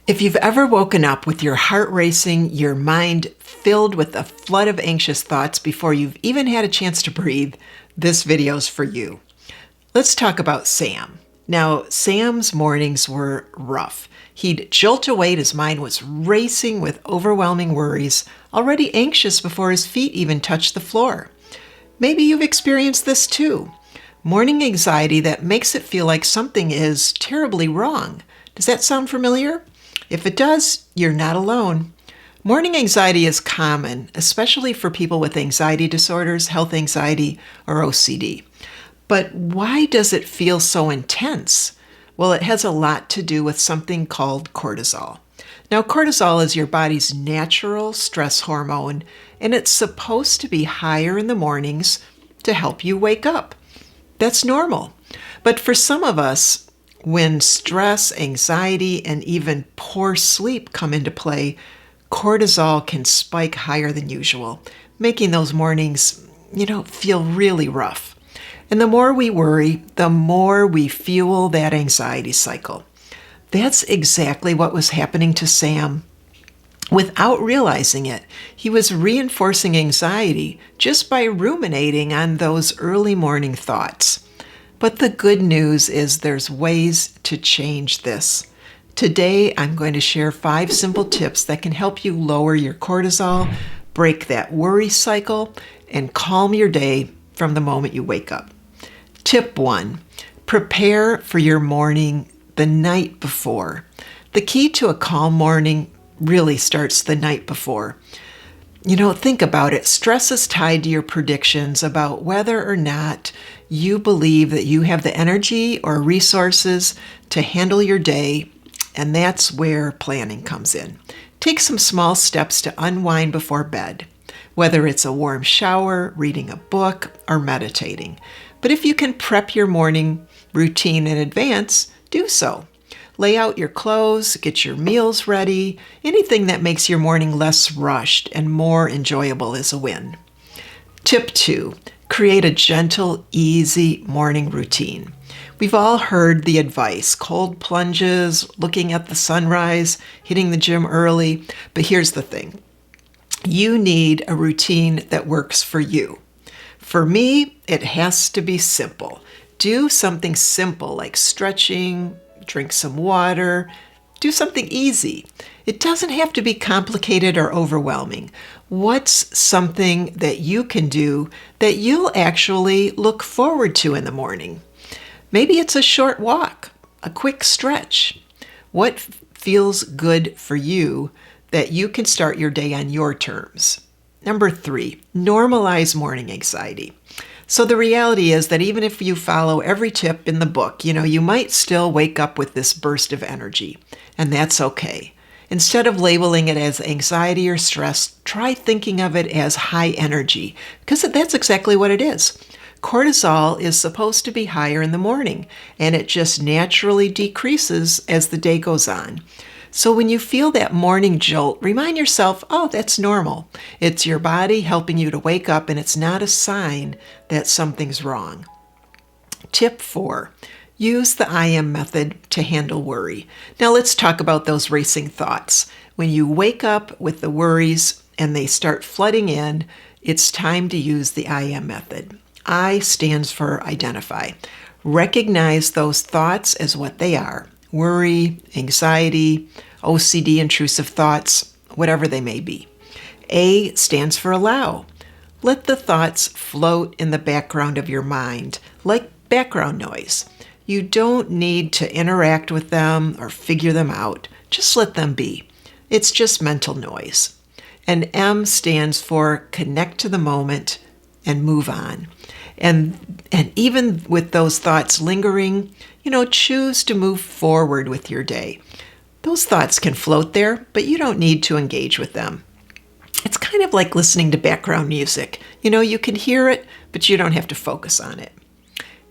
If you've ever woken up with your heart racing, your mind filled with a flood of anxious thoughts before you've even had a chance to breathe, this video's for you. Let's talk about Sam. Now, Sam's mornings were rough. He'd jolt away, his mind was racing with overwhelming worries, already anxious before his feet even touched the floor. Maybe you've experienced this too. Morning anxiety that makes it feel like something is terribly wrong. Does that sound familiar? If it does, you're not alone. Morning anxiety is common, especially for people with anxiety disorders, health anxiety, or OCD. But why does it feel so intense? Well, it has a lot to do with something called cortisol. Now, cortisol is your body's natural stress hormone, and it's supposed to be higher in the mornings to help you wake up. That's normal. But for some of us, when stress, anxiety, and even poor sleep come into play, cortisol can spike higher than usual, making those mornings, feel really rough. And the more we worry, the more we fuel that anxiety cycle. That's exactly what was happening to Sam. Without realizing it, he was reinforcing anxiety just by ruminating on those early morning thoughts. But the good news is there's ways to change this. Today, I'm going to share 5 simple tips that can help you lower your cortisol, break that worry cycle, and calm your day from the moment you wake up. Tip 1, prepare for your morning the night before. The key to a calm morning really starts the night before. Think about it. Stress is tied to your predictions about whether or not you believe that you have the energy or resources to handle your day, and that's where planning comes in. Take some small steps to unwind before bed, whether it's a warm shower, reading a book, or meditating. But if you can prep your morning routine in advance, do so. Lay out your clothes, get your meals ready. Anything that makes your morning less rushed and more enjoyable is a win. Tip 2, create a gentle, easy morning routine. We've all heard the advice, cold plunges, looking at the sunrise, hitting the gym early. But here's the thing. You need a routine that works for you. For me, it has to be simple. Do something simple like stretching, drink some water, do something easy. It doesn't have to be complicated or overwhelming. What's something that you can do that you'll actually look forward to in the morning? Maybe it's a short walk, a quick stretch. What feels good for you that you can start your day on your terms? Number 3, normalize morning anxiety. So the reality is that even if you follow every tip in the book, you might still wake up with this burst of energy, and that's okay. Instead of labeling it as anxiety or stress, try thinking of it as high energy, because that's exactly what it is. Cortisol is supposed to be higher in the morning, and it just naturally decreases as the day goes on. So when you feel that morning jolt, remind yourself, oh, that's normal. It's your body helping you to wake up, and it's not a sign that something's wrong. Tip 4, use the I.A.M method to handle worry. Now let's talk about those racing thoughts. When you wake up with the worries and they start flooding in, it's time to use the I.A.M method. I stands for identify. Recognize those thoughts as what they are. Worry, anxiety, OCD, intrusive thoughts, whatever they may be. A stands for allow. Let the thoughts float in the background of your mind, like background noise. You don't need to interact with them or figure them out. Just let them be. It's just mental noise. And M stands for connect to the moment and move on. And even with those thoughts lingering, choose to move forward with your day. Those thoughts can float there, but you don't need to engage with them. It's kind of like listening to background music. You can hear it, but you don't have to focus on it.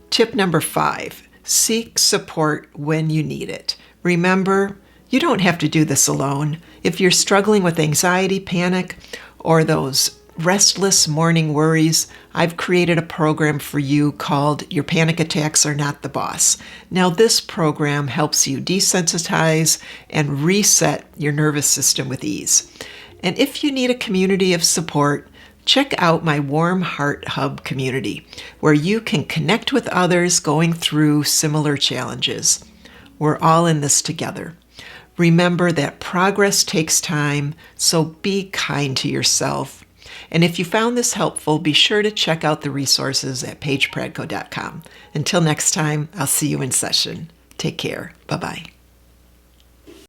Tip number 5, seek support when you need it. Remember, you don't have to do this alone. If you're struggling with anxiety, panic, or those restless morning worries, I've created a program for you called Your Panic Attacks Are Not the Boss. Now, this program helps you desensitize and reset your nervous system with ease. And if you need a community of support, check out my WarmHeart Hub community, where you can connect with others going through similar challenges. We're all in this together. Remember that progress takes time, so be kind to yourself. And if you found this helpful, be sure to check out the resources at PaigePradko.com. Until next time, I'll see you in session. Take care. Bye-bye.